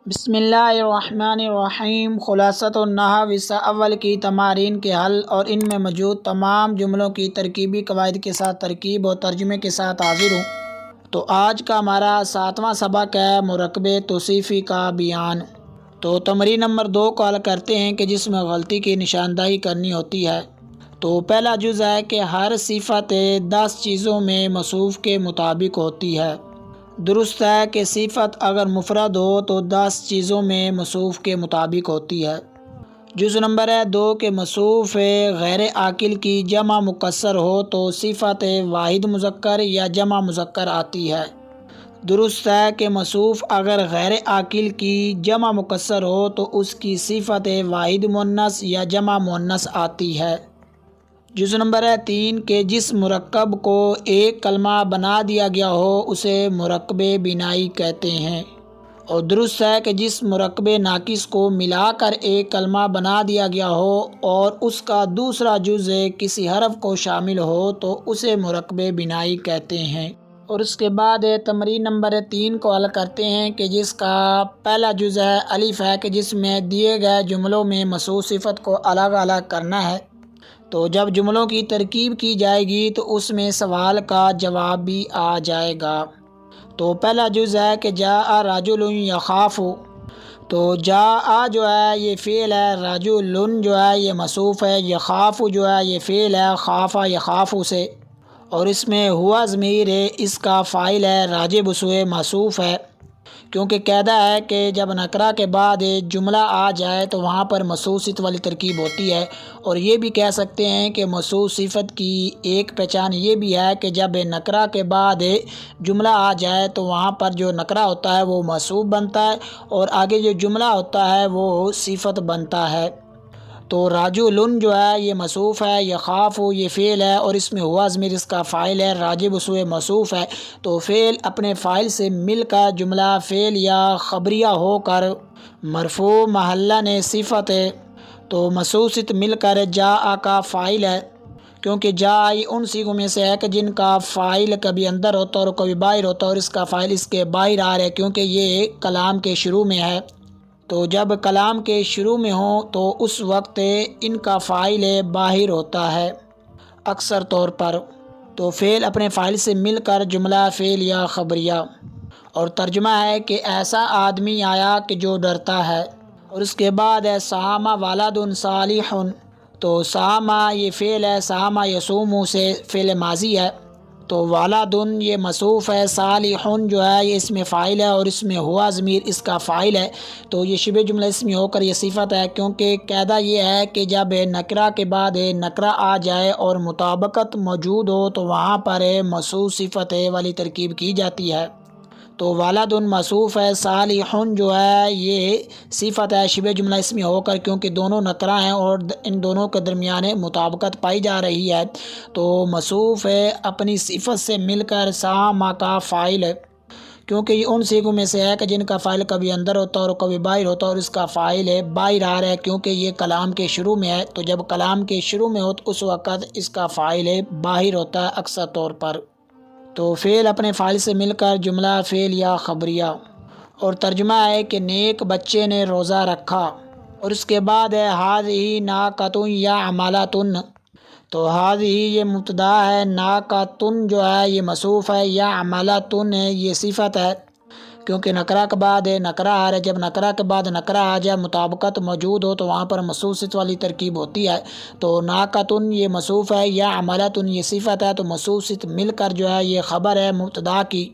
بسم اللہ الرحمن الرحیم۔ خلاصۃ النحو حصہ اول کی تمارین کے حل اور ان میں موجود تمام جملوں کی ترکیبی قواعد کے ساتھ ترکیب اور ترجمے کے ساتھ حاضر ہوں۔ تو آج کا ہمارا 7واں سبق ہے مرکب توصیفی کا بیان۔ تو تمرین نمبر 2 کو حل کرتے ہیں کہ جس میں غلطی کی نشاندہی کرنی ہوتی ہے۔ تو پہلا جز ہے کہ ہر صفت 10 چیزوں میں موصوف کے مطابق ہوتی ہے۔ درست ہے کہ صفت اگر مفرد ہو تو 10 چیزوں میں موصوف کے مطابق ہوتی ہے۔ جز نمبر 2 کہ موصوف غیر عاقل کی جمع مکسر ہو تو صفت واحد مذکر یا جمع مذکر آتی ہے۔ درست ہے کہ موصوف اگر غیر عاقل کی جمع مکسر ہو تو اس کی صفت واحد مؤنث یا جمع مؤنث آتی ہے۔ جز نمبر 3 کہ جس مرکب کو ایک کلمہ بنا دیا گیا ہو اسے مرکب بنائی کہتے ہیں۔ اور درست ہے کہ جس مرکب ناقص کو ملا کر ایک کلمہ بنا دیا گیا ہو اور اس کا دوسرا جز کسی حرف کو شامل ہو تو اسے مرکب بنائی کہتے ہیں۔ اور اس کے بعد تمرین نمبر 3 کو حل کرتے ہیں کہ جس کا پہلا جز ہے الف ہے کہ جس میں دیے گئے جملوں میں موصوف صفت کو الگ الگ کرنا ہے۔ تو جب جملوں کی ترکیب کی جائے گی تو اس میں سوال کا جواب بھی آ جائے گا۔ تو پہلا جز ہے کہ جاء رجل یخاف۔ تو جاء جو ہے یہ فعل ہے، رجل جو ہے یہ موصوف ہے، یخاف جو ہے یہ فعل ہے خاف یخاف سے، اور اس میں ہوا ضمیر ہے اس کا فاعل ہے، راجع بسوئے موصوف ہے، کیونکہ قاعدہ ہے کہ جب نکرہ کے بعد جملہ آ جائے تو وہاں پر موصوف صفت والی ترکیب ہوتی ہے۔ اور یہ بھی کہہ سکتے ہیں کہ موصوف صفت کی ایک پہچان یہ بھی ہے کہ جب نکرہ کے بعد جملہ آ جائے تو وہاں پر جو نکرہ ہوتا ہے وہ موصوف بنتا ہے اور آگے جو جملہ ہوتا ہے وہ صفت بنتا ہے۔ تو رجل جو ہے یہ موصوف ہے، یخاف یہ فعل ہے اور اس میں ہوا ضمیر اس کا فاعل ہے، راجع بسوئے موصوف ہے۔ تو فعل اپنے فاعل سے مل کر جملہ فعل یا خبریہ ہو کر مرفوع محلہ صفت ہے۔ تو موصوف صفت مل کر جاء کا فاعل ہے، کیونکہ جاء ان صیغوں میں سے ہے کہ جن کا فاعل کبھی اندر ہوتا ہے اور کبھی باہر ہوتا ہے اور اس کا فاعل اس کے باہر آ رہا ہے، کیونکہ یہ کلام کے شروع میں ہے۔ تو جب کلام کے شروع میں ہوں تو اس وقت ان کا فاعل باہر ہوتا ہے اکثر طور پر۔ تو فعل اپنے فاعل سے مل کر جملہ فعل یا خبریہ۔ اور ترجمہ ہے کہ ایسا آدمی آیا کہ جو ڈرتا ہے۔ اور اس کے بعد ہے صام ولد صالح۔ تو صام یہ فعل ہے، صام یصوم سے فعل ماضی ہے، تو ولد یہ موصوف ہے، صالح جو ہے یہ اسم فاعل ہے اور اس میں ہوا ضمیر اس کا فاعل ہے، تو یہ شبہ جملہ اسمی ہو کر یہ صفت ہے، کیونکہ قاعدہ یہ ہے کہ جب نکرہ کے بعد نکرہ آ جائے اور مطابقت موجود ہو تو وہاں پر موصوف صفت والی ترکیب کی جاتی ہے۔ تو ولد موصوف ہے، صالح جو ہے یہ صفت ہے شبہ جملہ اسمی ہو کر، کیونکہ دونوں نکرہ ہیں اور ان دونوں کے درمیان مطابقت پائی جا رہی ہے، تو موصوف اپنی صفت سے مل کر صام کا فاعل ہے، کیونکہ یہ ان صیغوں میں سے ہے کہ جن کا فاعل کبھی اندر ہوتا ہے اور کبھی باہر ہوتا ہے اور اس کا فاعل باہر آ رہا ہے، کیونکہ یہ کلام کے شروع میں ہے۔ تو جب کلام کے شروع میں ہو تو اس وقت اس کا فاعل باہر ہوتا ہے اکثر طور پر۔ تو فعل اپنے فاعل سے مل کر جملہ فعل یا خبریہ۔ اور ترجمہ ہے کہ نیک بچے نے روزہ رکھا۔ اور اس کے بعد ہے ھذہ ناقۃ یعملۃ۔ تو ھذہ یہ مبتدا ہے، ناقۃ جو ہے یہ موصوف ہے، یعملۃ یہ صفت ہے، کیونکہ نکرہ کے بعد نکرہ آ رہا ہے، جب نکرہ کے بعد نکرہ آ جائے مطابقت موجود ہو تو وہاں پر موصوف صفت والی ترکیب ہوتی ہے۔ تو ناقۃ یہ موصوف ہے، یعملۃ یہ صفت ہے، تو موصوف صفت مل کر جو ہے یہ خبر ہے مبتدا کی،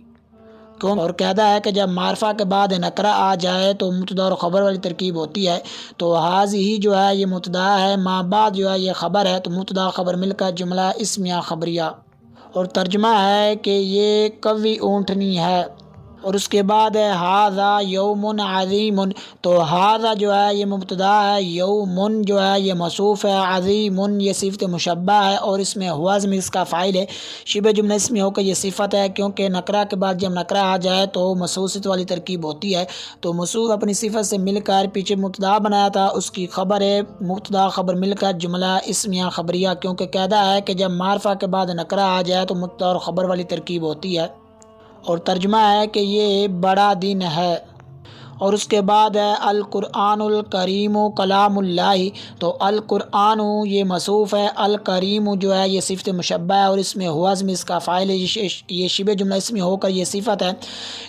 اور قاعدہ ہے کہ جب معرفہ کے بعد نکرہ آ جائے تو مبتدا اور خبر والی ترکیب ہوتی ہے۔ تو ھذہ جو ہے یہ مبتدا ہے، ما بعد جو ہے یہ خبر ہے، تو مبتدا خبر مل کر جملہ اسم یا خبریہ۔ اور ترجمہ ہے کہ یہ قوی اونٹنی ہے۔ اور اس کے بعد ہے ھذا یوم عظیم۔ تو ھذا جو ہے یہ مبتدا ہے، یوم جو ہے یہ موصوف ہے، عظیم یہ صفت مشبہ ہے اور اس میں ہوا ضمیر اس کا فاعل ہے، شبہ جملہ اسمی ہو کر یہ صفت ہے، کیونکہ نکرہ کے بعد جب نکرہ آ جائے تو موصوف صفت والی ترکیب ہوتی ہے۔ تو موصوف اپنی صفت سے مل کر پیچھے مبتدا بنایا تھا، اس کی خبر ہے، مبتدا خبر مل کر جملہ اسمیہ خبریہ، کیونکہ قاعدہ ہے کہ جب معرفہ کے بعد نکرہ آ جائے تو مبتدا اور خبر والی ترکیب ہوتی ہے۔ اور ترجمہ ہے کہ یہ بڑا دن ہے۔ اور اس کے بعد ہے القرآن الکریم کلام اللہ، تو القرآن یہ موصوف ہے، الکریم جو ہے یہ صفت مشبہ ہے، اور اس میں ہوا اسم اس کا فاعل ہے، یہ شبہ جملہ اسمی ہو کر یہ صفت ہے،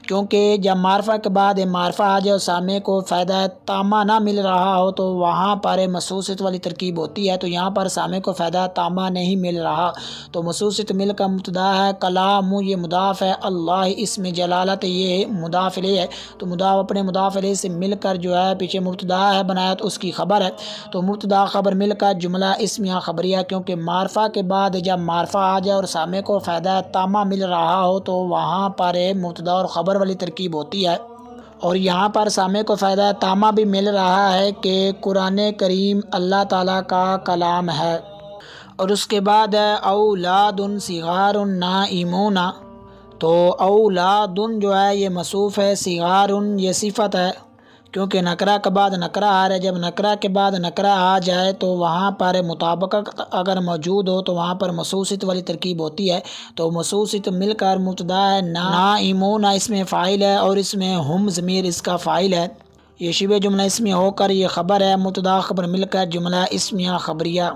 کیونکہ جب معرفہ کے بعد معرفہ آ جائے اور سامع کو فائدہ تامہ نہ مل رہا ہو تو وہاں پر موصوفیت والی ترکیب ہوتی ہے، تو یہاں پر سامع کو فائدہ تامہ نہیں مل رہا، تو موصوفیت مل کا مبتدا ہے، کلام یہ مضاف ہے، اللہ اسم جلالت یہ مضاف الیہ ہے، تو مضاف اپنے مضاف الیہ سے مل کر جو ہے پیچھے مبتدا ہے بنایا تو اس کی خبر ہے، تو مبتدا خبر مل کر جملہ اسمیہ خبریہ، کیونکہ معرفہ کے بعد جب معرفہ آ جائے اور سامع کو فائدہ تامہ مل رہا ہو تو وہاں پر مبتدا اور خبر والی ترکیب ہوتی ہے، اور یہاں پر سامع کو فائدہ تامہ بھی مل رہا ہے کہ قرآن کریم اللہ تعالیٰ کا کلام ہے۔ اور اس کے بعد ہے اولاد صغار نائمون، تو اولاد جو ہے یہ موصوف ہے، صغار یہ صفت ہے، کیونکہ نکرہ کے بعد نکرہ آ رہا ہے، جب نکرہ کے بعد نکرہ آ جائے تو وہاں پر مطابقت اگر موجود ہو تو وہاں پر موصوفیت والی ترکیب ہوتی ہے، تو موصوفیت مل کر مبتدا ہے، نائمون اس میں فاعل ہے، اور اس میں ہم ضمیر اس کا فاعل ہے، یہ شبہ جملہ اسمی ہو کر یہ خبر ہے، مبتدا خبر مل کر جملہ اسمیہ خبریہ،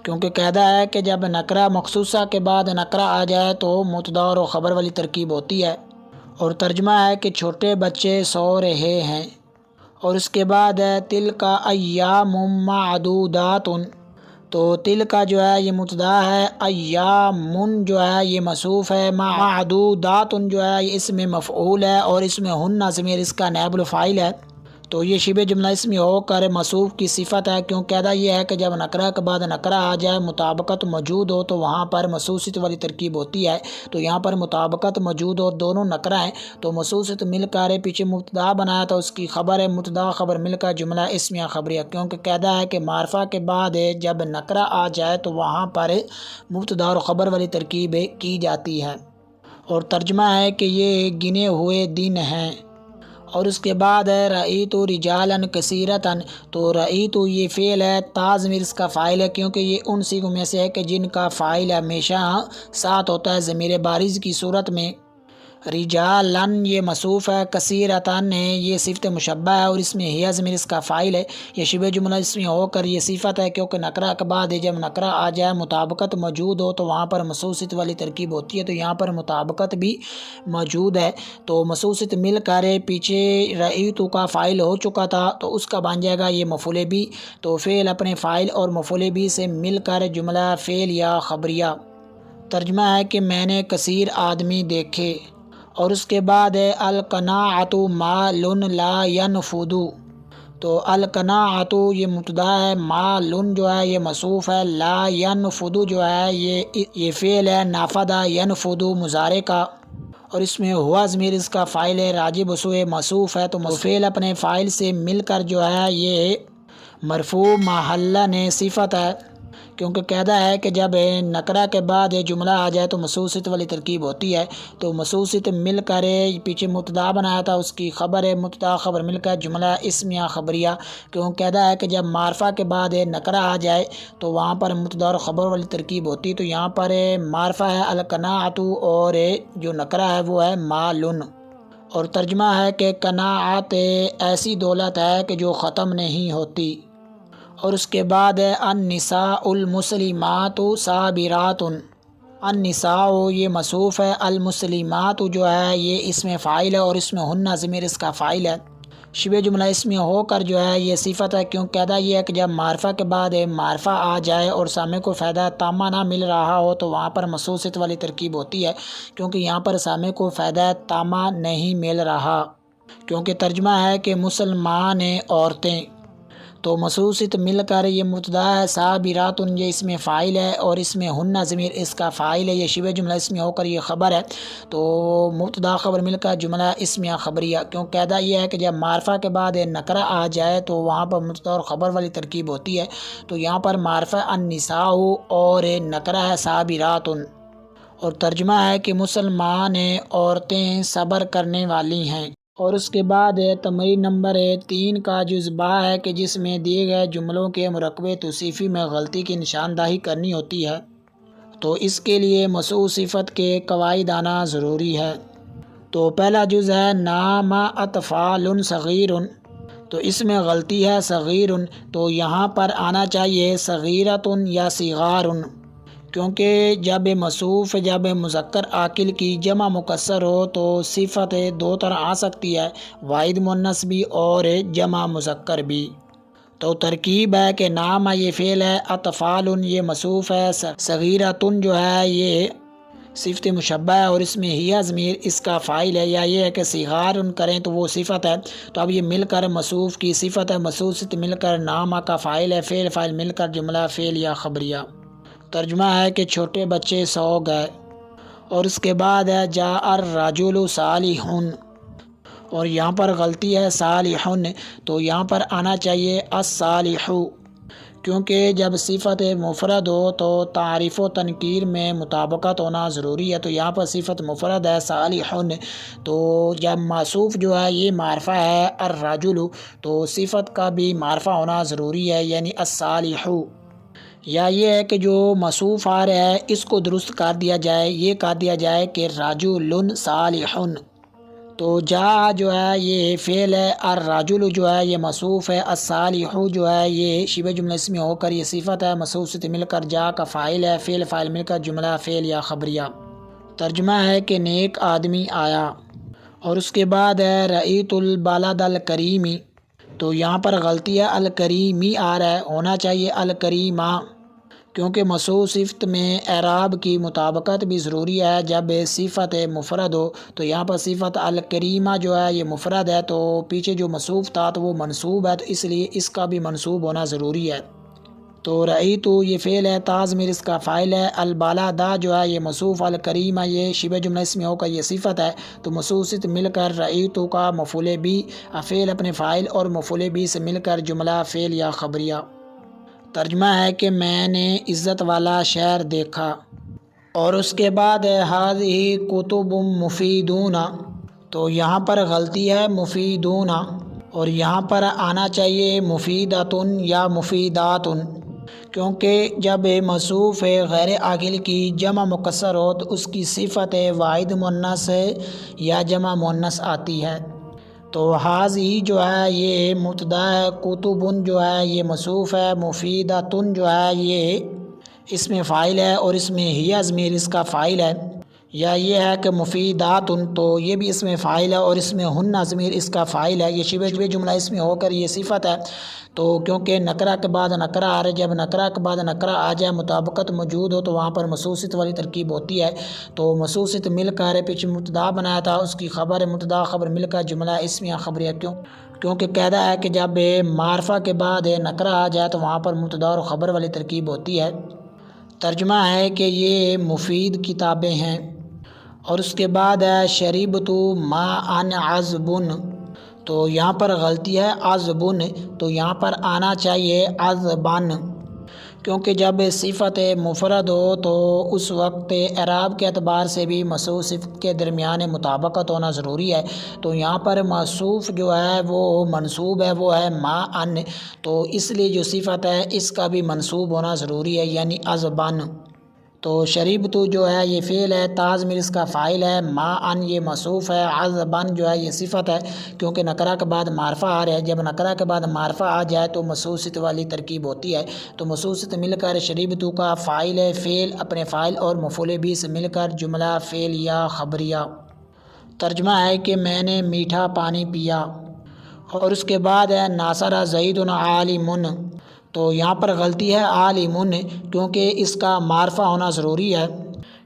کیونکہ قاعدہ ہے کہ جب نکرہ مخصوصہ کے بعد نکرہ آ جائے تو مبتدا اور خبر والی ترکیب ہوتی ہے، اور ترجمہ ہے کہ چھوٹے بچے سو رہے ہیں، اور اس کے بعد ہے تلک ایام معدودات، تو تلک جو ہے یہ مبتدا ہے، ایام جو ہے یہ موصوف ہے، معدودات جو ہے یہ اسم مفعول ہے، اور اس میں ہن ضمیر اس کا نائب الفاعل ہے، تو یہ شبہ جملہ اسمی ہو کر موصوف کی صفت ہے، کیوں قاعدہ یہ ہے کہ جب نکرہ کے بعد نکرہ آ جائے مطابقت موجود ہو تو وہاں پر موصوفیت والی ترکیب ہوتی ہے، تو یہاں پر مطابقت موجود ہو، دونوں نکرہ ہیں تو موصوفیت مل کر پیچھے مبتدا بنایا تو اس کی خبر ہے، مبتدا خبر مل کر جملہ اسمیہ خبریہ، کیونکہ قاعدہ ہے کہ معرفہ کے بعد جب نکرہ آ جائے تو وہاں پر مبتدا اور خبر والی ترکیب کی جاتی ہے، اور ترجمہ ہے کہ یہ گنے ہوئے دن ہیں، اور اس کے بعد ہے رأیت رجالا کثیرۃ، تو رأیت یہ فعل ہے، تا ضمیر اس کا فاعل ہے، کیونکہ یہ ان صیغوں میں سے ہے کہ جن کا فاعل ہمیشہ ساتھ ہوتا ہے ضمیر بارز کی صورت میں، رجالا یہ موصوف ہے، کثیرۃ یہ صفت مشبہ ہے، اور اس میں ہی ضمیر اس کا فاعل ہے، یہ شبہ جملہ اسمی ہو کر یہ صفت ہے، کیونکہ نکرہ کے بعد جب نکرہ آ جائے مطابقت موجود ہو تو وہاں پر موصوفیت والی ترکیب ہوتی ہے، تو یہاں پر مطابقت بھی موجود ہے، تو موصوفیت مل کر پیچھے رأیت کا فاعل ہو چکا تھا تو اس کا بن جائے گا یہ مفعول بھی، تو فعل اپنے فاعل اور مفعول بھی سے مل کر جملہ فعل یا خبریہ، ترجمہ ہے کہ میں نے کثیر آدمی دیکھے، اور اس کے بعد ہے القناعۃ مال لا ينفد، تو القناعۃ یہ مبتدا ہے، مال جو ہے یہ موصوف ہے، لا ينفد جو ہے یہ فعل ہے، نافد ينفد مضارع کا، اور اس میں ہوا ضمیر اس کا فاعل ہے، راجب سوئے موصوف ہے، تو فعل اپنے فاعل سے مل کر جو ہے یہ مرفوع محلن صفت ہے، کیونکہ قاعدہ ہے کہ جب نکرہ کے بعد جملہ آ جائے تو موصوفیت والی ترکیب ہوتی ہے، تو موصوفیت مل کر پیچھے مبتدا بنایا تھا اس کی خبر ہے، مبتدا خبر مل کر جملہ اسمیہ خبریہ، کیوں قاعدہ ہے کہ جب معرفہ کے بعد نکرہ آ جائے تو وہاں پر مبتدا اور خبر والی ترکیب ہوتی ہے، تو یہاں پر معرفہ ہے القناعۃ اور جو نکرہ ہے وہ ہے مالن، اور ترجمہ ہے کہ قناعت ایسی دولت ہے کہ جو ختم نہیں ہوتی، اور اس کے بعد ہے النساء المسلمات صابرات، النساء یہ موصوف ہے، المسلمات جو ہے یہ اسم فاعل ہے، اور اس میں ہن ضمیر اس کا فاعل ہے، شبہ جملہ اسمی ہو کر جو ہے یہ صفت ہے، کیوں قاعدہ یہ ہے کہ جب معرفہ کے بعد معرفہ آ جائے اور سامع کو فائدہ تامہ نہ مل رہا ہو تو وہاں پر موصوفیت والی ترکیب ہوتی ہے، کیونکہ یہاں پر سامع کو فائدہ تامہ نہیں مل رہا، کیونکہ ترجمہ ہے کہ مسلمان عورتیں، تو موصوفیت مل کر یہ مبتدا ہے، صابرات یہ اسم فاعل ہے، اور اس میں ہن ضمیر اس کا فاعل ہے، یہ شبہ جملہ اسمی ہو کر یہ خبر ہے، تو مبتدا خبر مل کر جملہ اسمیہ خبریہ، کیوں قاعدہ یہ ہے کہ جب معرفہ کے بعد نکرہ آ جائے تو وہاں پر مبتدا اور خبر والی ترکیب ہوتی ہے، تو یہاں پر معرفہ النساء اور نکرہ ہے صابرات، اور ترجمہ ہے کہ مسلمان عورتیں صبر کرنے والی ہیں، اور اس کے بعد تمرین نمبر 3 کا جزء با ہے کہ جس میں دیے گئے جملوں کے مرکب توصیفی میں غلطی کی نشاندہی کرنی ہوتی ہے، تو اس کے لیے موصوف صفت کے قواعد آنا ضروری ہے، تو پہلا جز ہے نام اطفال صغیر، تو اس میں غلطی ہے صغیر، تو یہاں پر آنا چاہیے صغیرۃ یا صغار، کیونکہ جب موصوف جب مذکر عاقل کی جمع مکسر ہو تو صفت دو طرح آ سکتی ہے، واحد مؤنث بھی اور جمع مذکر بھی۔ تو ترکیب ہے کہ نام یہ فعل ہے، اطفال یہ موصوف ہے، صغیرۃ جو ہے یہ صفت مشبہ ہے اور اس میں ہی ضمیر اس کا فاعل ہے، یا یہ ہے کہ صغار کریں تو وہ صفت ہے۔ تو اب یہ مل کر موصوف کی صفت ہے، موصوف سے مل کر نام کا فاعل ہے، فعل فاعل مل کر جملہ فعل یا خبریہ۔ ترجمہ ہے کہ چھوٹے بچے سو گئے، اور اس کے بعد ہے جاء الرجل صالح، اور یہاں پر غلطی ہے صالح، تو یہاں پر آنا چاہیے الصالح، کیونکہ جب صفت مفرد ہو تو تعریف و تنکیر میں مطابقت ہونا ضروری ہے، تو یہاں پر صفت مفرد ہے صالح، تو جب موصوف جو ہے یہ معرفہ ہے الرجل، تو صفت کا بھی معرفہ ہونا ضروری ہے، یعنی الصالح۔ یا یہ ہے کہ جو موصوف آ رہا ہے اس کو درست کر دیا جائے، یہ کر دیا جائے کہ رجل صالح، تو جا جو ہے یہ فعل ہے، الرجل جو ہے یہ موصوف ہے، الصالح جو ہے یہ شبہ جملہ اسمی ہو کر یہ صفت ہے، موصوف سے مل کر جا کا فاعل ہے، فعل فاعل مل کر جملہ فعل یا خبریہ۔ ترجمہ ہے کہ نیک آدمی آیا، اور اس کے بعد ہے رأیت البلد الکریم، تو یہاں پر غلطی ہے الکریمی آ رہا ہے، ہونا چاہیے الکریمہ، کیونکہ موصوف صفت میں اعراب کی مطابقت بھی ضروری ہے جب صفت مفرد ہو، تو یہاں پر صفت الکریمہ جو ہے یہ مفرد ہے، تو پیچھے جو موصوف تھا تو وہ منصوب ہے، تو اس لیے اس کا بھی منصوب ہونا ضروری ہے۔ تو رأیت یہ فعل ہے، تا ضمیر اس کا فاعل ہے، البلد جو ہے یہ موصوف، الکریمہ یہ شبہ جملہ اسمی ہو کر یہ صفت ہے، تو موصوف سے مل کر رأیت کا مفعول بھی فعل اپنے فاعل اور مفعول بھی سے مل کر جملہ فعل یا خبریہ۔ ترجمہ ہے کہ میں نے عزت والا شہر دیکھا، اور اس کے بعد ہے ہذہ کتب مفیدون، تو یہاں پر غلطی ہے مفیدون، اور یہاں پر آنا چاہیے مفیداتن یا مفیداتن، کیونکہ جب موصوف غیر عاقل کی جمع مکسر ہو تو اس کی صفت واحد مؤنث یا جمع مؤنث آتی ہے۔ تو ہذہ جو ہے یہ مبتدا ہے، کتبن جو ہے یہ موصوف ہے، مفیداتن جو ہے یہ اس میں فاعل ہے اور اس میں ہی ضمیر اس کا فاعل ہے، یا یہ ہے کہ مفیداتن تو یہ بھی اس میں فاعل ہے اور اس میں ہن ضمیر اس کا فاعل ہے، یہ شبہ جملہ اس میں ہو کر یہ صفت ہے۔ تو کیونکہ نکرہ کے بعد نکرہ آ رہا ہے، جب نکرہ کے بعد نکرہ آ جائے مطابقت موجود ہو تو وہاں پر موصوف والی ترکیب ہوتی ہے، تو موصوف مل کر پیچھے مبتدا بنایا تھا، اس کی خبر مبتدا خبر مل کر جملہ اسمیہ خبریہ، کیونکہ قاعدہ ہے کہ جب معرفہ کے بعد نکرہ آ جائے تو وہاں پر مبتدا اور خبر والی ترکیب ہوتی ہے۔ ترجمہ ہے کہ یہ مفید کتابیں ہیں، اور اس کے بعد ہے شریبت ماء عذبن، تو یہاں پر غلطی ہے عذبن، تو یہاں پر آنا چاہیے عذبن، کیونکہ جب صفت مفرد ہو تو اس وقت اعراب کے اعتبار سے بھی موصوف صفت کے درمیان مطابقت ہونا ضروری ہے، تو یہاں پر موصوف جو ہے وہ منصوب ہے، وہ ہے ماء، تو اس لیے جو صفت ہے اس کا بھی منصوب ہونا ضروری ہے، یعنی عذبن۔ تو شریبت جو ہے یہ فعل ہے، تا ضمیر اس کا فاعل ہے، ماء یہ موصوف ہے، عذبن جو ہے یہ صفت ہے، کیونکہ نکرہ کے بعد معرفہ آ رہا ہے، جب نکرہ کے بعد معرفہ آ جائے تو موصوف صفت والی ترکیب ہوتی ہے، تو موصوف سے مل کر شریبت کا فاعل ہے، فعل اپنے فاعل اور مفعول بھی سے مل کر جملہ فعل یا خبریہ۔ ترجمہ ہے کہ میں نے میٹھا پانی پیا، اور اس کے بعد ہے ناصر زید عالم، تو یہاں پر غلطی ہے عالم، کیونکہ اس کا معرفہ ہونا ضروری ہے،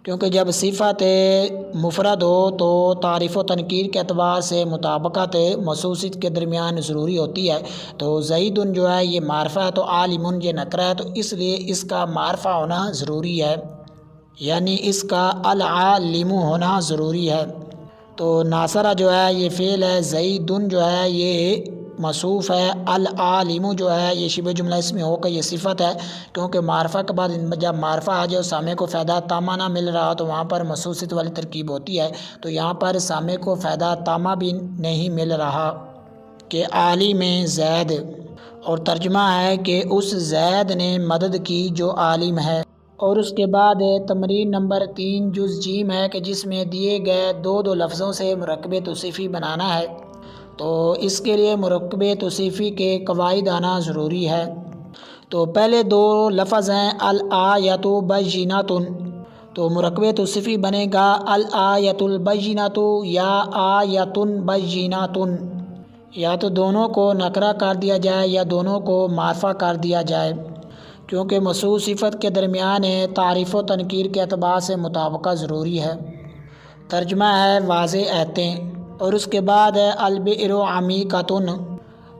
کیونکہ جب صفت مفرد ہو تو تعریف و تنکیر کے اعتبار سے مطابقت موصوف صفت کے درمیان ضروری ہوتی ہے، تو زید جو ہے یہ معرفہ ہے، تو عالم یہ نکرہ ہے، تو اس لیے اس کا معرفہ ہونا ضروری ہے، یعنی اس کا العالم ہونا ضروری ہے۔ تو ناصرہ جو ہے یہ فعل ہے، زیدن جو ہے یہ موصوف ہے، العالم جو ہے یہ شبہ جملہ اس میں ہو کر یہ صفت ہے، کیونکہ معرفہ کے بعد جب معرفہ آ جائے سامع کو فائدہ تامہ نہ مل رہا تو وہاں پر موصوف صفت والی ترکیب ہوتی ہے، تو یہاں پر سامع کو فائدہ تامہ بھی نہیں مل رہا کہ عالم زید، اور ترجمہ ہے کہ اس زید نے مدد کی جو عالم ہے، اور اس کے بعد تمرین نمبر 3 جز جیم ہے کہ جس میں دیے گئے دو لفظوں سے مرکب توصیفی بنانا ہے۔ تو اس کے لیے مرکب توصیفی کے قواعد آنا ضروری ہے۔ تو پہلے 2 لفظ ہیں الآیۃ بینۃ، تو مرکب توصیفی بنے گا الآیۃ البینۃ یا آیۃ بینۃ، یا تو دونوں کو نکرہ کر دیا جائے یا دونوں کو معرفہ کر دیا جائے، کیونکہ موصوف صفت کے درمیان تعریف و تنکیر کے اعتبار سے مطابقت ضروری ہے۔ ترجمہ ہے واضح ایتیں، اور اس کے بعد ہے البئر عمیقۃ،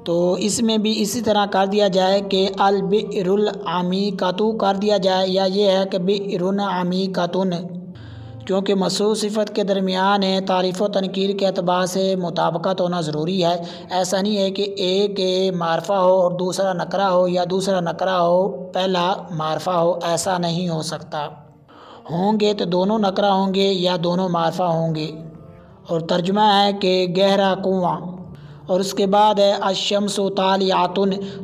تو اس میں بھی اسی طرح کر دیا جائے کہ البئر العمیقۃ کر دیا جائے، یا یہ ہے کہ بئر عمیقۃ، کیونکہ موصوف صفت کے درمیان تعریف و تنکیر کے اعتبار سے مطابقت ہونا ضروری ہے۔ ایسا نہیں ہے کہ ایک معرفہ ہو اور دوسرا نکرہ ہو، یا دوسرا نکرہ ہو پہلا معرفہ ہو، ایسا نہیں ہو سکتا۔ ہوں گے تو دونوں نکرہ ہوں گے یا دونوں معرفہ ہوں گے۔ اور ترجمہ ہے کہ گہرا کنواں، اور اس کے بعد ہے الشمس طالعۃ،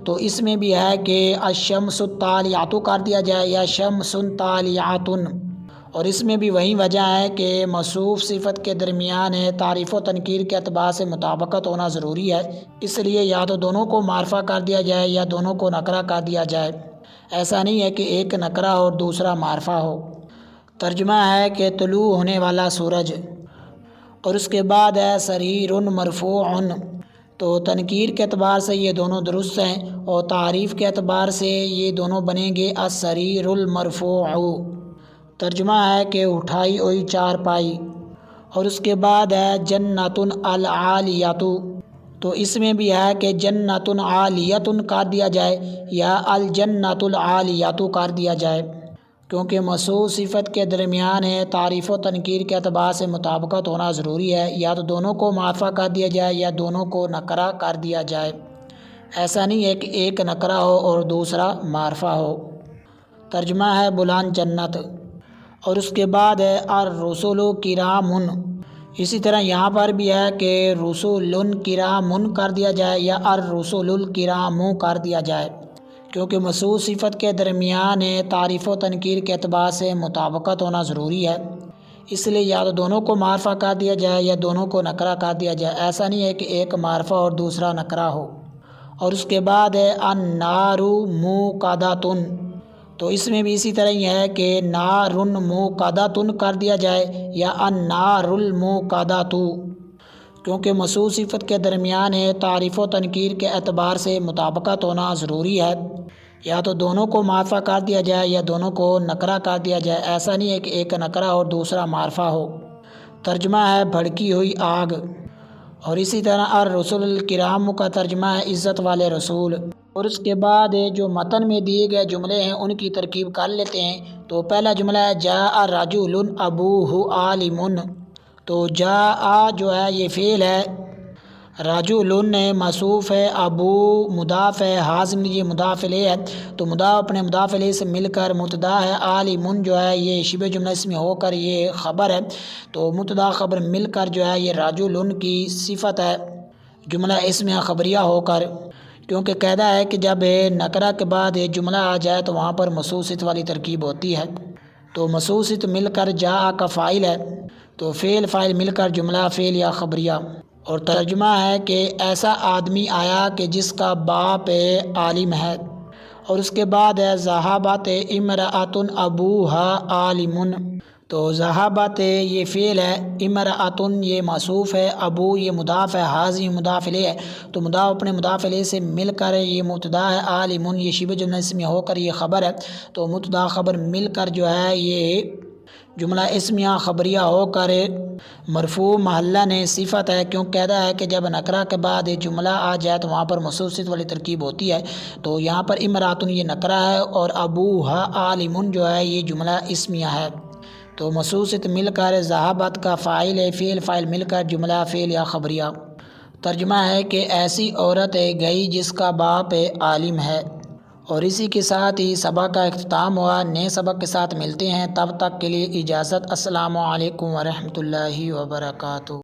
تو اس میں بھی ہے کہ الشمس طالعۃ کر دیا جائے یا شمس طالعۃ، اور اس میں بھی وہی وجہ ہے کہ موصوف صفت کے درمیان تعریف و تنکیر کے اعتبار سے مطابقت ہونا ضروری ہے، اس لیے یا تو دونوں کو معرفہ کر دیا جائے یا دونوں کو نکرہ کر دیا جائے، ایسا نہیں ہے کہ ایک نکرہ اور دوسرا معرفہ ہو۔ ترجمہ ہے کہ طلوع ہونے والا سورج، اور اس کے بعد ہے سریر مرفوع، تو تنکیر کے اعتبار سے یہ دونوں درست ہیں، اور تعریف کے اعتبار سے یہ دونوں بنیں گے السریر المرفوع۔ ترجمہ ہے کہ اٹھائی ہوئی چارپائی، اور اس کے بعد ہے جنۃ العالیۃ، تو اس میں بھی ہے کہ جنۃ عالیۃ کر دیا جائے یا الجنۃ العالیۃ کر دیا جائے، کیونکہ موصوف صفت کے درمیان تعریف و تنکیر کے اعتبار سے مطابقت ہونا ضروری ہے، یا تو دونوں کو معرفہ کر دیا جائے یا دونوں کو نکرہ کر دیا جائے، ایسا نہیں ہے کہ ایک نکرہ ہو اور دوسرا معرفہ ہو۔ ترجمہ ہے بلند جنت، اور اس کے بعد ہے الرسل کرام، اسی طرح یہاں پر بھی ہے کہ رسول کرام کر دیا جائے یا الرسل الکرام کر دیا جائے، کیونکہ موصوف صفت کے درمیان تعریف و تنکیر کے اعتبار سے مطابقت ہونا ضروری ہے، اس لیے یا تو دونوں کو معرفہ کر دیا جائے یا دونوں کو نکرہ کر دیا جائے، ایسا نہیں ہے کہ ایک معرفہ اور دوسرا نکرہ ہو۔ اور اس کے بعد ہے النار موقدۃ، تو اس میں بھی اسی طرح ہی ہے کہ نار موقدۃ کر دیا جائے یا النار الموقدۃ، کیونکہ موصوف صفت کے درمیان تعریف و تنکیر کے اعتبار سے مطابقت ہونا ضروری ہے، یا تو دونوں کو معرفہ کر دیا جائے یا دونوں کو نکرہ کر دیا جائے، ایسا نہیں ہے کہ ایک نکرہ اور دوسرا معرفہ ہو۔ ترجمہ ہے بھڑکی ہوئی آگ، اور اسی طرح الرسل الکرام کا ترجمہ ہے عزت والے رسول۔ اور اس کے بعد جو متن میں دیے گئے جملے ہیں ان کی ترکیب کر لیتے ہیں۔ تو پہلا جملہ ہے جاء رجل ابوہ عالم، تو جاء جو ہے یہ فعل ہے، رجل موصوف ہے، ابو مضاف ہے، حازم یہ مضاف الیہ ہے، تو مضاف اپنے مضاف الیہ سے مل کر مبتدا ہے، عالم جو ہے یہ شبہ جملہ اسمی ہو کر یہ خبر ہے، تو مبتدا خبر مل کر جو ہے یہ رجل کی صفت ہے جملہ اسمیہ خبریہ ہو کر، کیونکہ قاعدہ ہے کہ جب نکرہ کے بعد جملہ آ جائے تو وہاں پر موصوف صفت والی ترکیب ہوتی ہے، تو موصوف صفت مل کر جاء کا فاعل ہے، تو فعل فاعل مل کر جملہ فعل یا خبریہ۔ اور ترجمہ ہے کہ ایسا آدمی آیا کہ جس کا باپ عالم ہے۔ اور اس کے بعد ہے ذہبت امرأۃ ابوہا عالم، تو ذہبت یہ فعل ہے، امرأۃ یہ موصوف ہے، ابو یہ مضاف ہے، حاضر یہ مضاف الیہ ہے، تو مضاف اپنے مضاف الیہ سے مل کر یہ مبتدا ہے، عالم یہ شبہ جملہ اسمیہ ہو کر یہ خبر ہے، تو مبتدا خبر مل کر جو ہے یہ جملہ اسمیہ خبریہ ہو کر مرفوع محلہ صفت ہے، کیوں قاعدہ ہے کہ جب نکرہ کے بعد جملہ آ جائے تو وہاں پر موصوف صفت والی ترکیب ہوتی ہے، تو یہاں پر امرأۃ یہ نکرہ ہے اور ابوہا عالم جو ہے یہ جملہ اسمیہ ہے، تو موصوف صفت مل کر ذہبت کا فاعل ہے، فعل فاعل مل کر جملہ فعل یا خبریہ۔ ترجمہ ہے کہ ایسی عورت گئی جس کا باپ عالم ہے۔ اور اسی کے ساتھ ہی سبق کا اختتام ہوا، نئے سبق کے ساتھ ملتے ہیں، تب تک کے لیے اجازت، السلام علیکم ورحمۃ اللہ وبرکاتہ۔